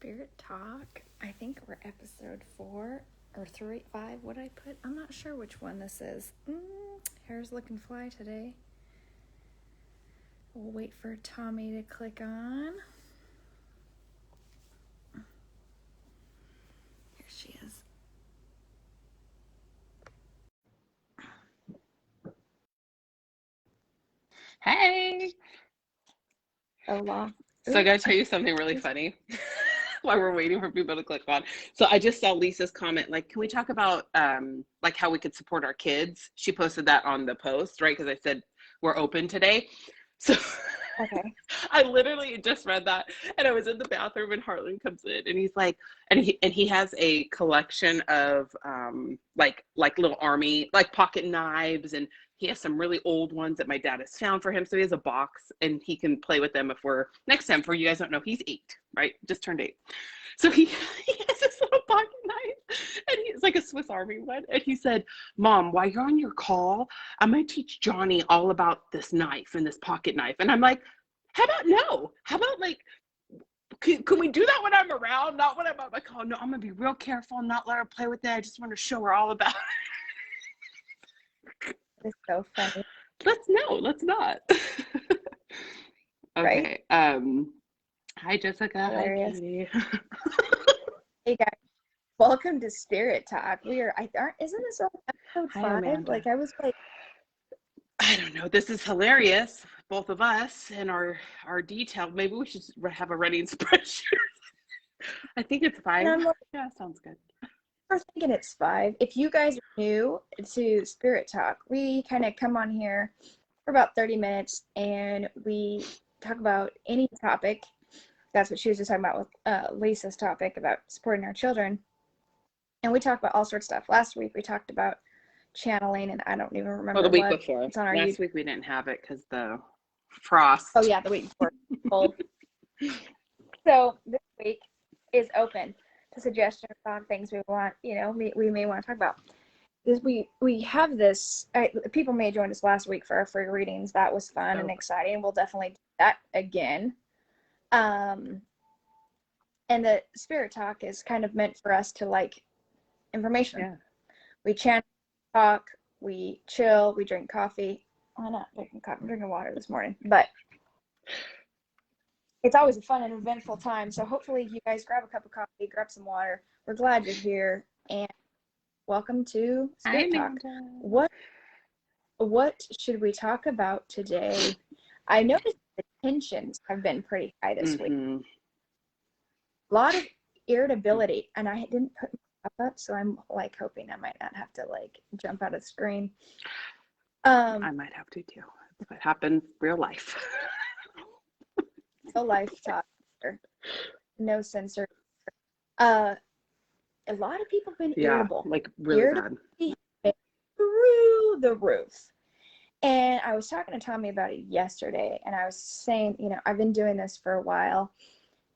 Spirit Talk. I think we're episode 4 or 3, 5. What I put? I'm not sure which one this is. Hair's looking fly today. We'll wait for Tommy to click on. Here she is. Hey. Hola. So I gotta tell you something really funny while we're waiting for people to click on. So I just saw Lisa's comment, like, can we talk about like how we could support our kids? She posted that on the post, right? Because I said we're open today. So Okay. I literally just read that, and I was in the bathroom, and Harlan comes in, and he's like, and he has a collection of like little army like pocket knives, and he has some really old ones that my dad has found for him. So he has a box, and he can play with them if we're next time. For you guys don't know, he's 8, right? Just turned 8. So he has this little pocket knife, and he's like a Swiss Army one. And he said, "Mom, while you're on your call, I'm going to teach Johnny all about this knife and this pocket knife." And I'm like, how about no? How about like, can we do that when I'm around? Not when I'm on my call. No, I'm going to be real careful and not let her play with it. I just want to show her all about it. It's so funny. Let's not. Okay. Right? Hi, Jessica. Hilarious. Hi, Katie. Hey guys, welcome to Spirit Talk. Isn't this episode 5? Amanda. Like I was like, I don't know. This is hilarious. Both of us and our detail. Maybe we should have a running spreadsheet. I think it's 5. like, Yeah, sounds good. we're thinking it's 5. If you guys are new to Spirit Talk, we kind of come on here for about 30 minutes and we talk about any topic. That's what she was just talking about with Lisa's topic about supporting our children. And we talk about all sorts of stuff. Last week we talked about channeling, and I don't even remember. Well, the week what. before. It's on our Last week we didn't have it because the frost. Oh yeah, the week before. Cold. So this week is open to suggestions on things we want, we may want to talk about. We have this, people may join us last week for our free readings. That was fun and exciting. We'll definitely do that again. And the Spirit Talk is kind of meant for us to like information. Yeah. We channel, talk, we chill, we drink coffee. I'm not drinking coffee, I'm drinking water this morning, but it's always a fun and eventful time. So hopefully you guys grab a cup of coffee, grab some water. We're glad you're here, and welcome to Spirit Talk. What should we talk about today? I noticed the tensions have been pretty high this week. A lot of irritability, and I didn't put my up, so I'm like hoping I might not have to like jump out of the screen. I might have to too. That's what happens real life. No life talk, no censor. A lot of people have been irritable. Like really bad. Through the roof. And I was talking to Tommy about it yesterday, and I was saying, I've been doing this for a while,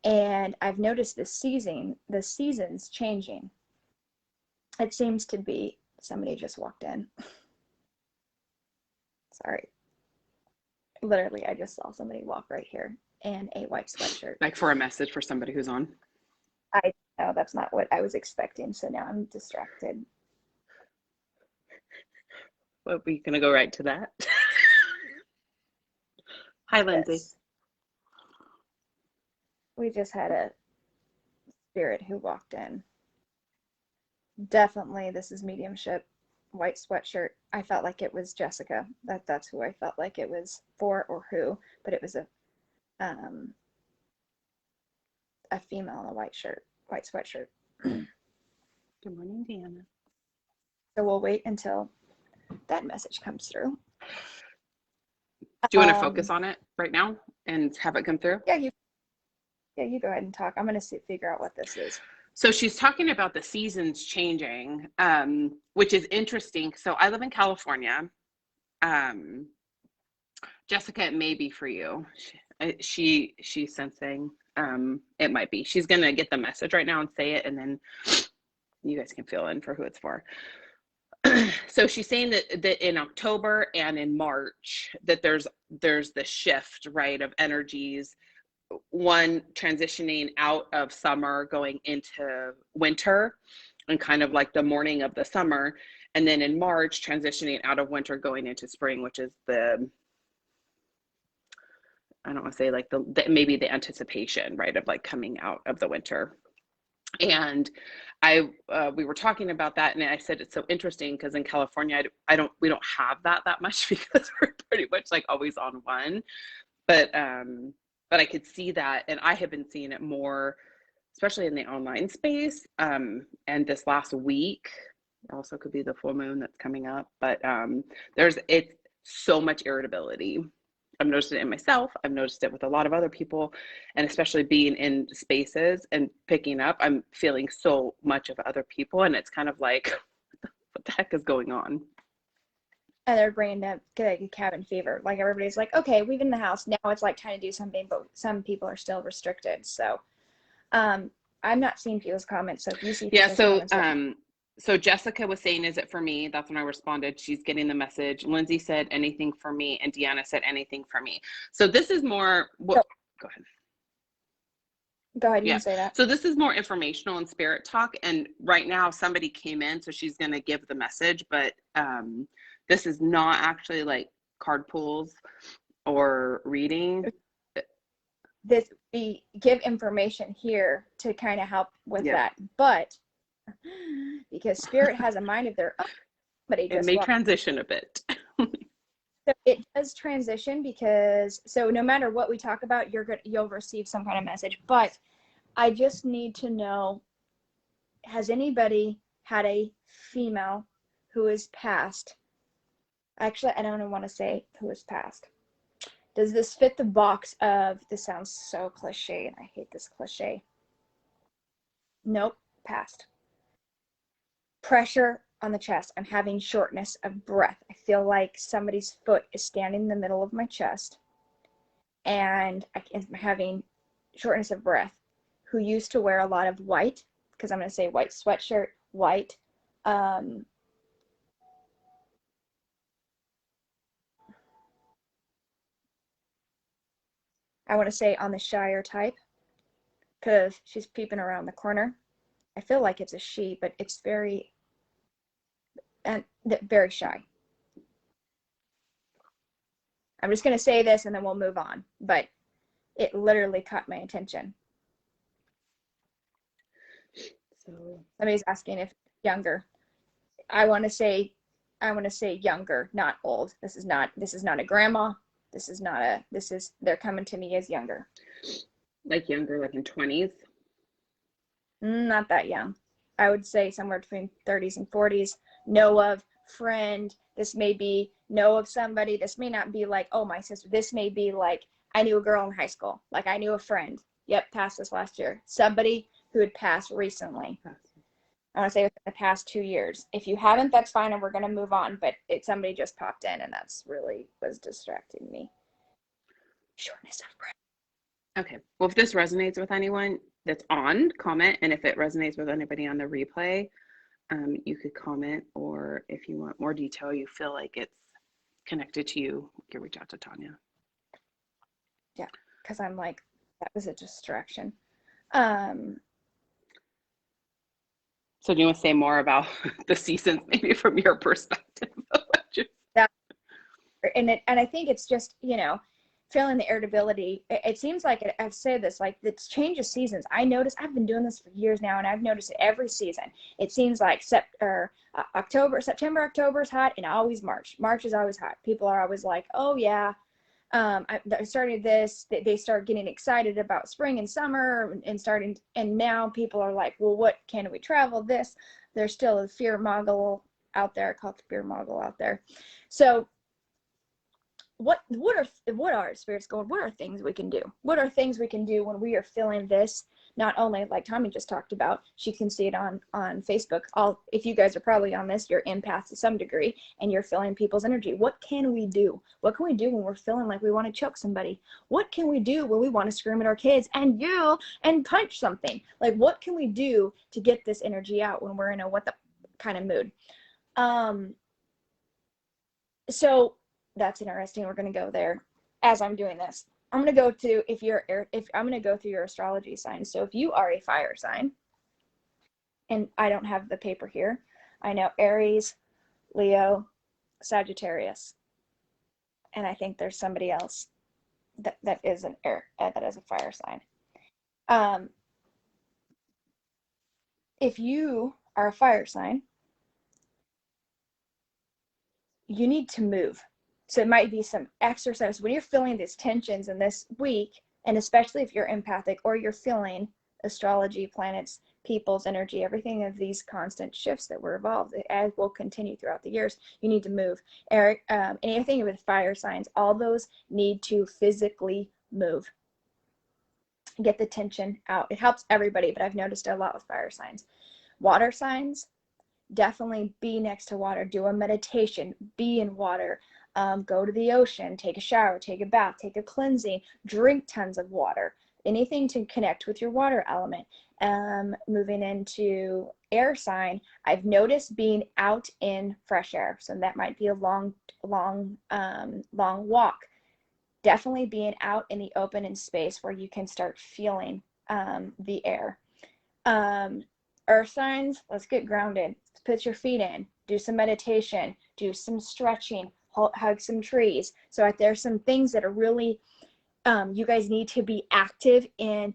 and I've noticed the seasons changing. It seems to be, somebody just walked in. Sorry. Literally, I just saw somebody walk right here in a white sweatshirt. Like for a message for somebody who's on? I know that's not what I was expecting, so now I'm distracted. Well, we're going to go right to that. Hi, Lindsay. Yes. We just had a spirit who walked in. Definitely, this is mediumship, white sweatshirt. I felt like it was Jessica. That's who I felt like it was for, or who, but it was a female in a white sweatshirt. Good morning, Deanna. So we'll wait until that message comes through. Do you want to focus on it right now and have it come through? Yeah, you go ahead and talk. I'm going to figure out what this is. So she's talking about the seasons changing, which is interesting. So I live in California. Jessica, it may be for you. She's sensing it might be. She's going to get the message right now and say it, and then you guys can fill in for who it's for. So she's saying that in October and in March that there's the shift, right, of energies one transitioning out of summer going into winter and kind of like the morning of the summer, and then in March transitioning out of winter going into spring, which is the, I don't want to say like the maybe the anticipation, right, of like coming out of the winter. And we were talking about that, and I said it's so interesting because in California, we don't have that much because we're pretty much like always on one. But I could see that, and I have been seeing it more, especially in the online space. And this last week also could be the full moon that's coming up, but it's so much irritability. I've noticed it in myself. I've noticed it with a lot of other people, and especially being in spaces and picking up, I'm feeling so much of other people, and it's kind of like, what the heck is going on? And they're bringing up like a cabin fever. Like everybody's like, okay, we've been in the house. Now it's like time to do something, but some people are still restricted. So I'm not seeing people's comments. So if you see people's comments. So Jessica was saying, is it for me? That's when I responded. She's getting the message. Lindsay said anything for me, and Deanna said anything for me. So this is more, go ahead. Go ahead, you can say that. So this is more informational and spirit talk. And right now somebody came in, so she's going to give the message, but this is not actually like card pulls or reading. We give information here to kind of help with that, but because spirit has a mind of their own, but it may transition a bit. So it does transition because, so no matter what we talk about, you'll receive some kind of message. But I just need to know, has anybody had a female who is passed? Actually, I don't want to say who is passed. Does this fit the box of, this sounds so cliche, and I hate this cliche. Nope, passed. Pressure on the chest. I'm having shortness of breath. I feel like somebody's foot is standing in the middle of my chest, and I'm having shortness of breath. Who used to wear a lot of white, because I'm going to say white sweatshirt, white. I want to say on the shyer type, because she's peeping around the corner. I feel like it's a she, but it's very shy. I'm just going to say this and then we'll move on, but it literally caught my attention. So somebody's asking if younger. I want to say younger, not old. This is not a grandma. They're coming to me as younger. Like younger, like in 20s? Not that young. I would say somewhere between 30s and 40s. Know of, friend. This may be know of somebody. This may not be like, oh, my sister. This may be like, I knew a girl in high school. Like I knew a friend. Yep, passed this last year. Somebody who had passed recently. I want to say within the past 2 years. If you haven't, that's fine, and we're going to move on. But somebody just popped in, and that's really was distracting me. Shortness of breath. Okay. Well, if this resonates with anyone that's on, comment. And if it resonates with anybody on the replay, you could comment. Or if you want more detail, you feel like it's connected to you, you can reach out to Tawnya. Yeah, because I'm like, that was a distraction. So do you want to say more about the seasons, maybe from your perspective? And I think it's just, feeling the irritability. It seems like, I've said this, like it's change of seasons. I notice, I've been doing this for years now, and I've noticed it every season. It seems like September, October is hot, and always March. March is always hot. People are always like, oh yeah, I started this. They start getting excited about spring and summer and now people are like, well, what can we travel this? There's still a fear mogul out there, called fear mogul out there. So what are spirits going? What are things we can do? What are things we can do when we are feeling this? Not only like Tommy just talked about, she can see it on Facebook. If you guys are probably on this, you're empaths to some degree, and you're feeling people's energy. What can we do? What can we do when we're feeling like we want to choke somebody? What can we do when we want to scream at our kids and yell and punch something? Like, what can we do to get this energy out when we're in a what the kind of mood? So that's interesting. We're going to go there as I'm doing this. I'm going to go to, if I'm going to go through your astrology signs. So if you are a fire sign, and I don't have the paper here, I know Aries, Leo, Sagittarius, and I think there's somebody else that is an air, that is a fire sign. If you are a fire sign, you need to move. So it might be some exercise when you're feeling these tensions in this week, and especially if you're empathic or you're feeling astrology, planets, people's energy, everything of these constant shifts that were evolved as will continue throughout the years. You need to move. Eric, anything with fire signs, all those need to physically move. Get the tension out. It helps everybody, but I've noticed a lot with fire signs. Water signs, definitely be next to water. Do a meditation. Be in water. Go to the ocean. Take a shower. Take a bath. Take a cleansing. Drink tons of water. Anything to connect with your water element. Moving into air sign, I've noticed being out in fresh air. So that might be a long walk. Definitely being out in the open in space where you can start feeling the air. Earth signs, let's get grounded. Put your feet in, do some meditation, do some stretching, hug some trees. So there's some things that are really, you guys need to be active in,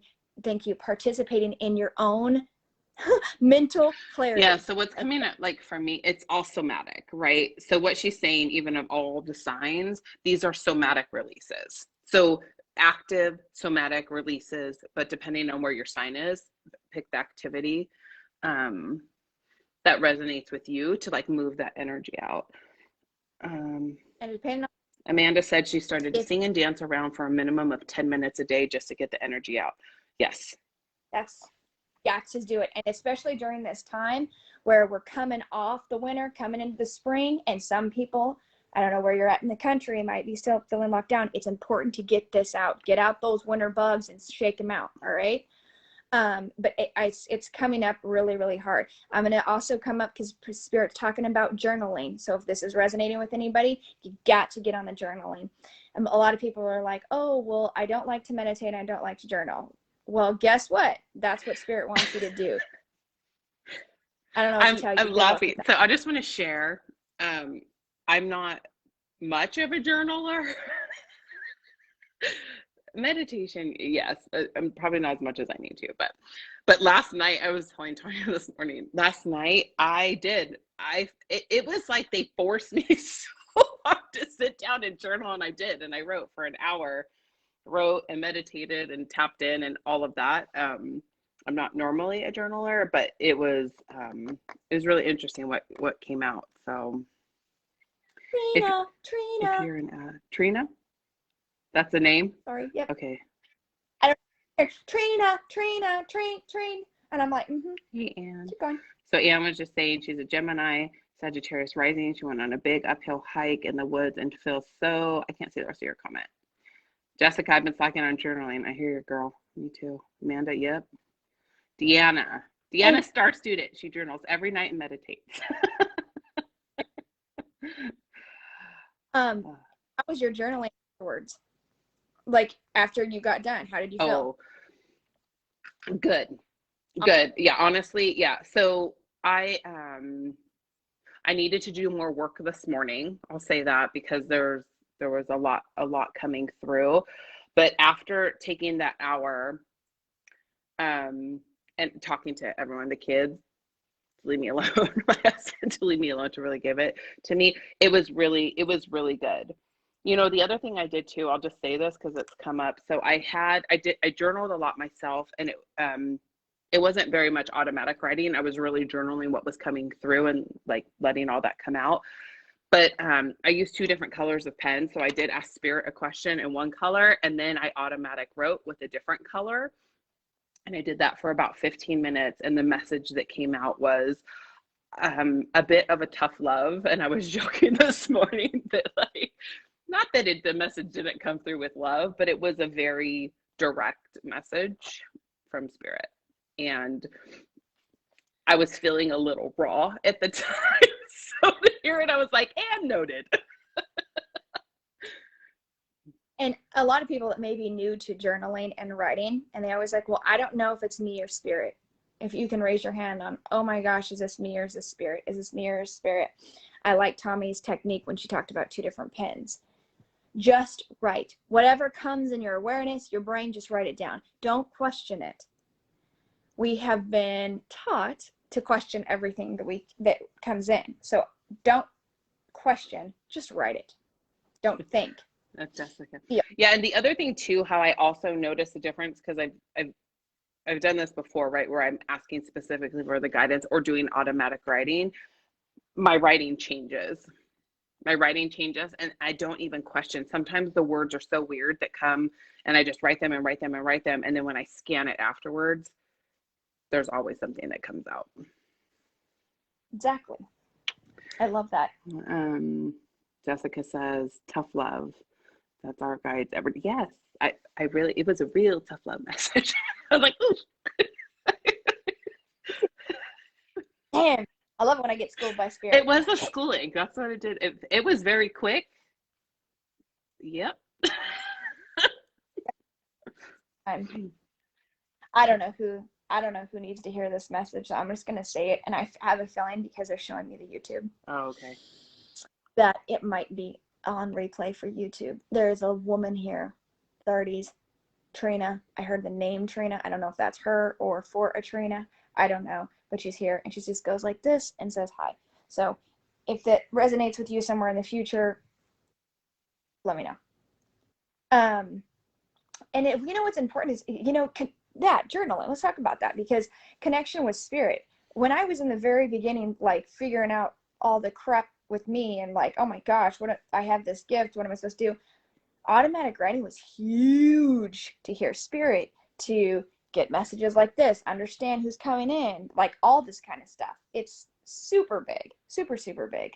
participating in your own mental clarity. Yeah, so what's coming up, like for me, it's all somatic, right? So what she's saying, even of all the signs, these are somatic releases. So active somatic releases, but depending on where your sign is, pick the activity that resonates with you to like move that energy out. And depending on, Amanda said she started to sing and dance around for a minimum of 10 minutes a day just to get the energy out. Yes. Just do it. And especially during this time where we're coming off the winter, coming into the spring, and some people, I don't know where you're at in the country, might be still feeling locked down. It's important to get this out. Get out those winter bugs and shake them out, all right? But it's coming up really, really hard. I'm going to also come up because Spirit's talking about journaling. So if this is resonating with anybody, you got to get on the journaling. A lot of people are like, oh, well, I don't like to meditate. I don't like to journal. Well, guess what? That's what Spirit wants you to do. I don't know what to tell you. I'm laughing. So I just want to share. I'm not much of a journaler. Meditation, yes. I'm probably not as much as I need to, but last night, I was telling Tawnya this morning, last night it was like they forced me so hard to sit down and journal, and I did, and I wrote for an hour, wrote and meditated and tapped in and all of that. I'm not normally a journaler, but it was really interesting what came out. So Trina. If you're in Trina, that's the name. Sorry. Yep. Okay. I don't Trina, and I'm like, Hey, Anne. Keep going. So Anne was just saying she's a Gemini, Sagittarius rising. She went on a big uphill hike in the woods and feels so. I can't see the rest of your comment. Jessica, I've been slacking on journaling. I hear you, girl. Me too. Amanda, yep. Deanna, star student. She journals every night and meditates. How was your journaling afterwards? Like after you got done, how did you feel? Oh, good. Yeah, honestly, yeah. So I needed to do more work this morning. I'll say that because there was a lot coming through. But after taking that hour, and talking to everyone, the kids, to leave me alone, my husband to leave me alone to really give it to me, it was really good. You know, the other thing I did too, I'll just say this because it's come up. So I journaled a lot myself, and it wasn't very much automatic writing. I was really journaling what was coming through and like letting all that come out. But I used 2 different colors of pen. So I did ask Spirit a question in one color, and then I automatic wrote with a different color. And I did that for about 15 minutes. And the message that came out was a bit of a tough love. And I was joking this morning that like, not that the message didn't come through with love, but it was a very direct message from Spirit. And I was feeling a little raw at the time. So to hear it, I was like, and noted. And a lot of people that may be new to journaling and writing, and they always like, well, I don't know if it's me or spirit. If you can raise your hand on, oh my gosh, is this me or is this spirit? Is this me or spirit? I like Tommy's technique when she talked about 2 different pens. Just write. Whatever comes in your awareness, your brain, just write it down. Don't question it. We have been taught to question everything that comes in. So don't question, just write it. Don't think. That's Jessica. Yeah. Yeah, and the other thing too, how I also notice the difference, because I've done this before, right, where I'm asking specifically for the guidance or doing automatic writing. My writing changes. And I don't even question. Sometimes the words are so weird that come, and I just write them and write them and write them, and then when I scan it afterwards, there's always something that comes out. Exactly. I love that. Jessica says, tough love. That's our guides. Yes, I really, it was a real tough love message. I was like, ooh. Damn, I love it when I get schooled by spirit. It was a schooling. That's what it did. It was very quick. Yep. I don't know who needs to hear this message, so I'm just gonna say it, and I have a feeling because they're showing me the YouTube. Oh, okay. That it might be on replay for YouTube. There's a woman here, 30s, Trina. I heard the name Trina. I don't know if that's her or for a Trina. I don't know, but she's here, and she just goes like this and says hi. So if that resonates with you somewhere in the future, let me know. And you know what's important is, that journaling. Let's talk about that, because connection with spirit. When I was in the very beginning, like figuring out all the crap with me and like, oh my gosh, I have this gift, what am I supposed to do? Automatic writing was huge to hear spirit, to get messages like this, understand who's coming in, like all this kind of stuff. It's super big, super, super big.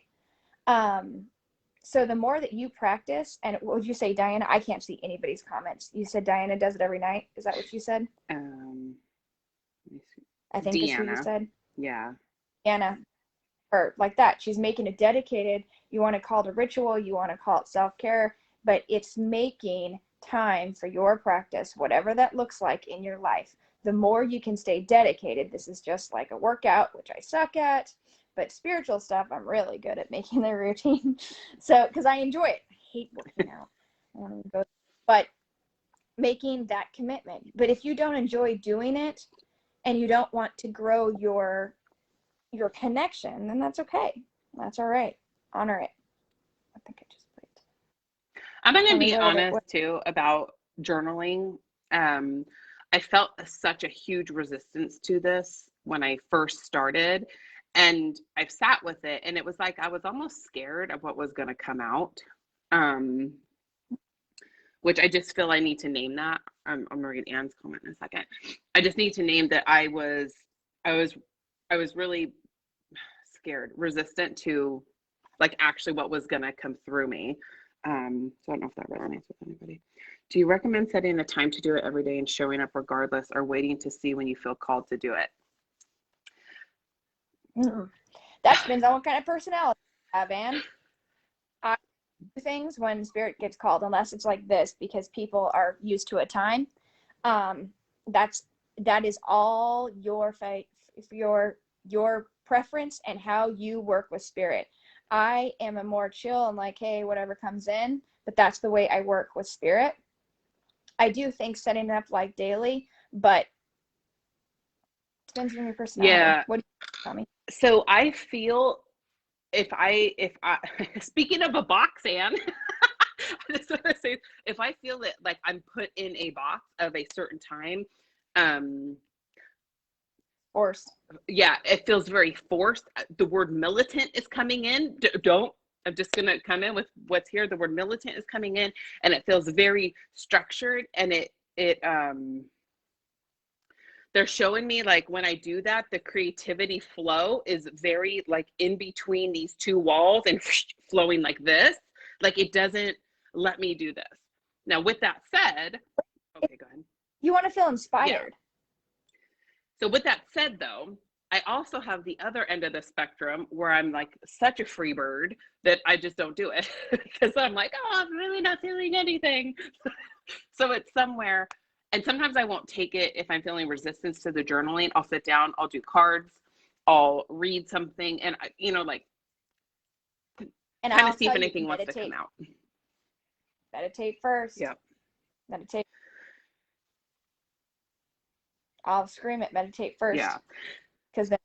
So the more that you practice, and what would you say, Diana? I can't see anybody's comments. You said Diana does it every night. Is that what you said? I think that's what you said. Yeah. Diana, or like that. She's making it dedicated. You want to call it a ritual, you want to call it self-care, but it's making time for your practice, whatever that looks like in your life. The more you can stay dedicated, this is just like a workout, which I suck at, but spiritual stuff, I'm really good at making the routine. So, because I enjoy it. I hate working out. I want to go, but making that commitment. But if you don't enjoy doing it and you don't want to grow your connection, then that's okay. That's all right. Honor it. I think I just put. I'm going to be honest too about journaling. I felt such a huge resistance to this when I first started, and I've sat with it, and it was like I was almost scared of what was going to come out, which I just feel I need to name that. I'm going to read Anne's comment in a second. I just need to name that I was really scared, resistant to like actually what was going to come through me. So I don't know if that resonates with anybody. Do you recommend setting a time to do it every day and showing up regardless, or waiting to see when you feel called to do it? That depends on what kind of personality you have, Anne. I do things when spirit gets called, unless it's like this, because people are used to a time. That is all your faith, your preference, and how you work with spirit. I am a more chill and like, hey, whatever comes in, but that's the way I work with spirit. I do think setting it up like daily, but it depends on your personality. Yeah. What do you tell me? So I feel if I speaking of a box, Anne, I just want to say, if I feel that like I'm put in a box of a certain time, Forced. Yeah, it feels very forced. The word militant is coming in. I'm just going to come in with what's here. The word militant is coming in, and it feels very structured, and they're showing me like when I do that, the creativity flow is very like in between these two walls and flowing like this. Like it doesn't let me do this. Now, with that said, okay, go ahead. You want to feel inspired. Yeah. So with that said, though, I also have the other end of the spectrum where I'm like such a free bird that I just don't do it because I'm like, oh, I'm really not feeling anything. So it's somewhere. And sometimes I won't take it if I'm feeling resistance to the journaling. I'll sit down, I'll do cards, I'll read something, and, you know, like And kind I'll of see if tell you, anything wants to come out. meditate first. Yeah. Meditate. I'll scream it, meditate first. Yeah. Because then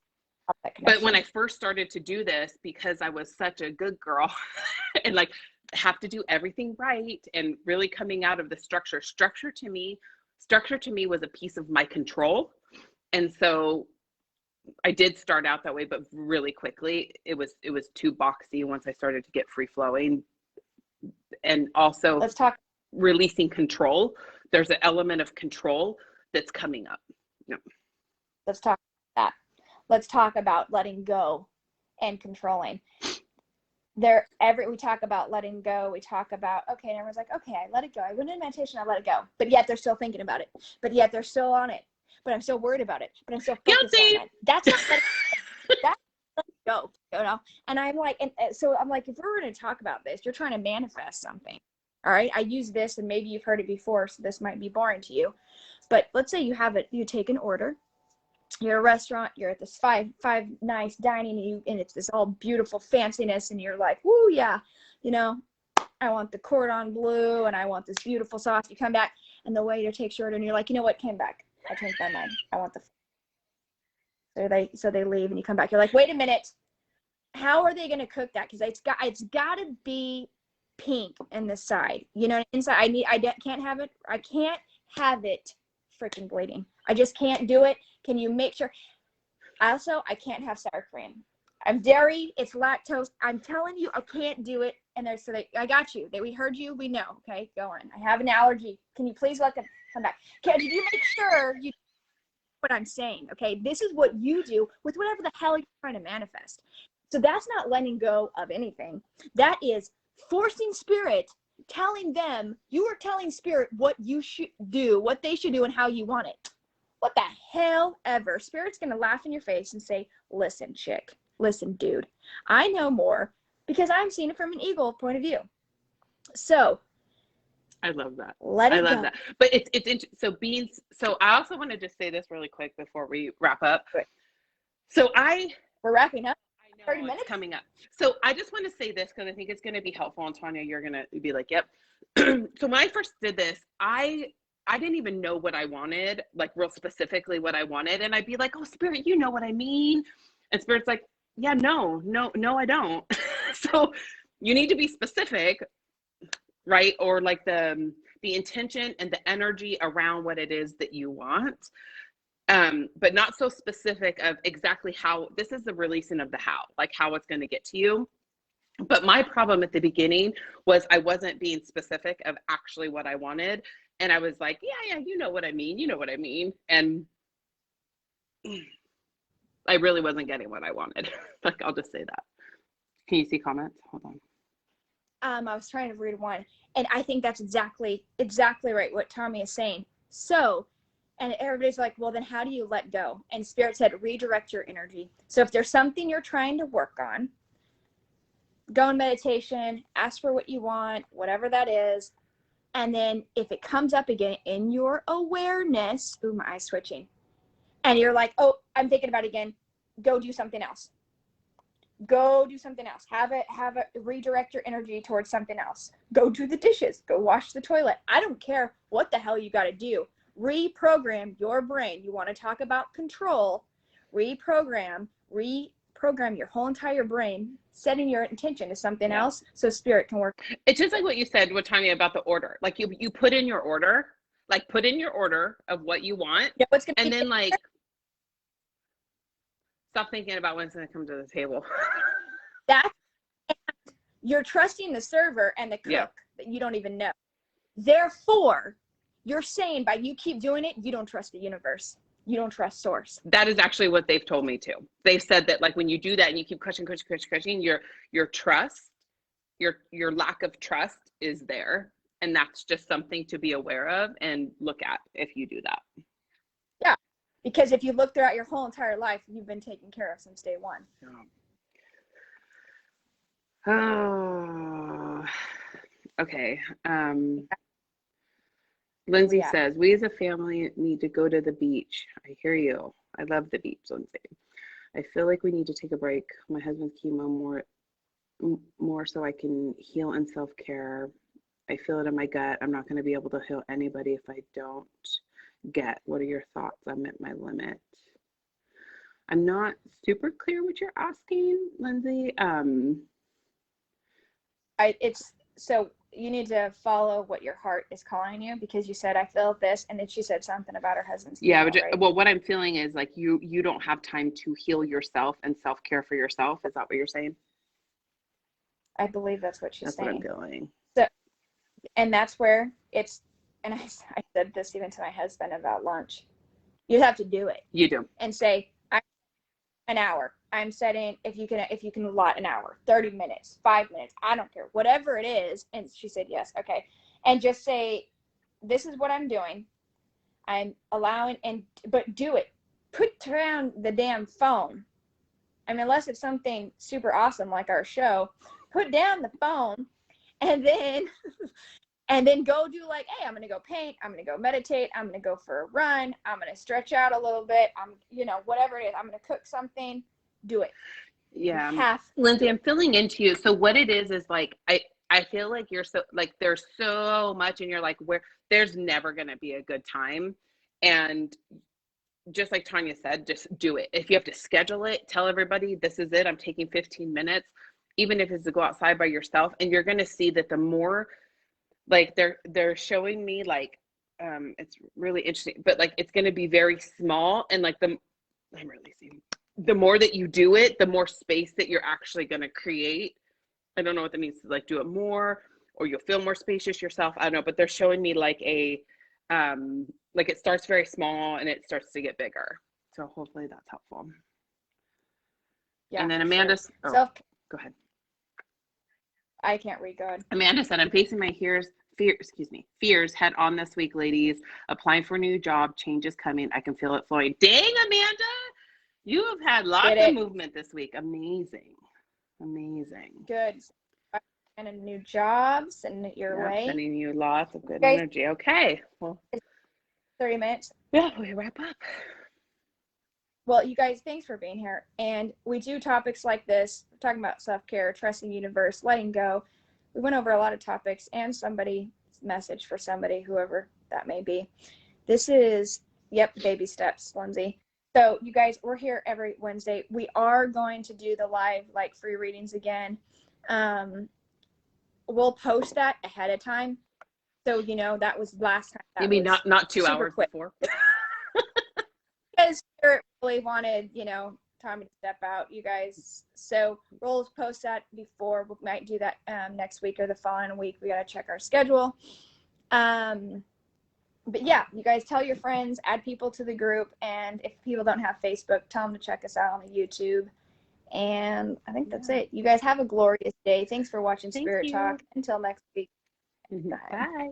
that But when connection. I first started to do this, because I was such a good girl and like have to do everything right and really coming out of the structure to me was a piece of my control. And so I did start out that way, but really quickly it was too boxy once I started to get free flowing. And also Let's talk releasing control. There's an element of control that's coming up. Yeah. let's talk about that. Let's talk about letting go and controlling. We talk about letting go. We talk about, okay, and everyone's like, okay, I let it go. I went in meditation, I let it go. But yet they're still thinking about it. But yet they're still on it. But I'm still worried about it. But I'm still focused Guilty. on it. That's not that's let it go, you know? And I'm like, and so I'm like, if we're going to talk about this, you're trying to manifest something. All right. I use this and maybe you've heard it before, so this might be boring to you. But let's say you take an order. You're at a restaurant, you're at this five nice dining, and it's this all beautiful fanciness, and you're like, woo, yeah, you know, I want the cordon bleu, and I want this beautiful sauce. You come back, and the waiter takes your order, and you're like, you know what, came back. I changed my mind. I want so they leave, and you come back. You're like, wait a minute, how are they going to cook that? Because it's got to be pink in the side. You know, inside, can't have it freaking bleeding. I just can't do it. Can you make sure? Also, I can't have sour cream. I'm dairy. It's lactose. I'm telling you, I can't do it. And I got you. We heard you. We know. Okay, go on. I have an allergy. Can you please let them come back? Did you make sure you what I'm saying? Okay, this is what you do with whatever the hell you're trying to manifest. So that's not letting go of anything. That is forcing spirit, you are telling spirit what you should do, what they should do, and how you want it. What the hell ever? Spirit's going to laugh in your face and say, listen, chick, listen, dude, I know more because I'm seeing it from an eagle point of view. So I love that. I love that. But so I also want to just say this really quick before we wrap up. Good. So we're wrapping up. I know 30 minutes it's coming up. So I just want to say this because I think it's going to be helpful. And Tawnya, you're going to be like, yep. So when I first did this, I didn't even know what I wanted, like real specifically what I wanted. And I'd be like, oh, Spirit, you know what I mean? And Spirit's like, yeah, no, I don't. So you need to be specific, right? Or like the intention and the energy around what it is that you want. But not so specific of exactly how. This is the releasing of the how, like how it's going to get to you. But my problem at the beginning was I wasn't being specific of actually what I wanted. And I was like, yeah, you know what I mean. And I really wasn't getting what I wanted. Like, I'll just say that. Can you see comments? Hold on. I was trying to read one, and I think that's exactly right what Tommy is saying. So, and everybody's like, well, then how do you let go? And Spirit said, redirect your energy. So if there's something you're trying to work on, go in meditation, ask for what you want, whatever that is. And then if it comes up again in your awareness, ooh, my eye's switching, and you're like, oh, I'm thinking about it again, go do something else. Have it redirect your energy towards something else. Go do the dishes. Go wash the toilet. I don't care what the hell you got to do. Reprogram your brain. You want to talk about control? Reprogram your whole entire brain, setting your intention to something else so Spirit can work. It's just like what you said with Tawnya about the order. Like you put in your order, of what you want. Yeah, what's gonna and then like stop thinking about when's going to come to the table. You're trusting the server and the cook that you don't even know. Therefore, you're saying by you keep doing it, you don't trust the universe. You don't trust source. That is actually what they've told me too. They've said that like when you do that and you keep crushing, your trust, your lack of trust is there. And that's just something to be aware of and look at if you do that. Yeah. Because if you look throughout your whole entire life, you've been taken care of since day one. Oh, okay. Lindsay says, we as a family need to go to the beach. I hear you. I love the beach, Lindsay. I feel like we need to take a break. My husband's chemo more so I can heal and self-care. I feel it in my gut. I'm not going to be able to heal anybody if I don't get. What are your thoughts? I'm at my limit. I'm not super clear what you're asking, Lindsay. So you need to follow what your heart is calling you, because you said, I feel this, and then she said something about her husband's chemo, right? Well, what I'm feeling is like you don't have time to heal yourself and self-care for yourself. Is that what you're saying? I believe that's what she's saying. That's what I'm feeling. So, and that's where it's, and I said this even to my husband about lunch. You have to do it. You do. And say, an hour. I'm setting, if you can allot an hour, 30 minutes, 5 minutes, I don't care, whatever it is. And she said, yes. Okay. And just say, this is what I'm doing. I'm allowing, but do it. Put down the damn phone. I mean, unless it's something super awesome like our show, put down the phone and then go do, like, hey, I'm going to go paint. I'm going to go meditate. I'm going to go for a run. I'm going to stretch out a little bit. Whatever it is, I'm going to cook something. Do it. Yeah. Lindsay, I'm feeling into you. So what it is like, I feel like you're so, like, there's so much and you're like, where there's never going to be a good time. And just like Tawnya said, just do it. If you have to schedule it, tell everybody, this is it. I'm taking 15 minutes, even if it's to go outside by yourself. And you're going to see that the more, like, they're showing me, like, it's really interesting, but like, it's going to be very small. And like I'm really seeing the more that you do it, the more space that you're actually going to create. I don't know what that means to, like, do it more, or you'll feel more spacious yourself. I don't know, but they're showing me like like it starts very small and it starts to get bigger. So hopefully that's helpful. Yeah. And then Amanda, go ahead. I can't read. Go ahead. Amanda said, I'm facing my fears head on this week, ladies. Applying for a new job, change is coming. I can feel it flowing. Dang, Amanda, you have had lots of movement this week. Amazing. Good. And new jobs and your way. Sending you lots of good energy. Okay. Well, 30 minutes. Yeah, we wrap up. Well, you guys, thanks for being here. And we do topics like this. We're talking about self-care, trusting the universe, letting go. We went over a lot of topics and somebody's message for somebody, whoever that may be. This is, baby steps, Lindsay. So you guys, we're here every Wednesday. We are going to do the live, like, free readings again. We'll post that ahead of time. So, that was last time. You mean not 2 hours before? Because we really wanted, Tommy to step out, you guys. So we'll post that before. We might do that next week or the following week. We got to check our schedule. But yeah, you guys tell your friends, add people to the group. And if people don't have Facebook, tell them to check us out on the YouTube. And I think that's it. You guys have a glorious day. Thanks for watching Spirit Talk. Until next week. Bye.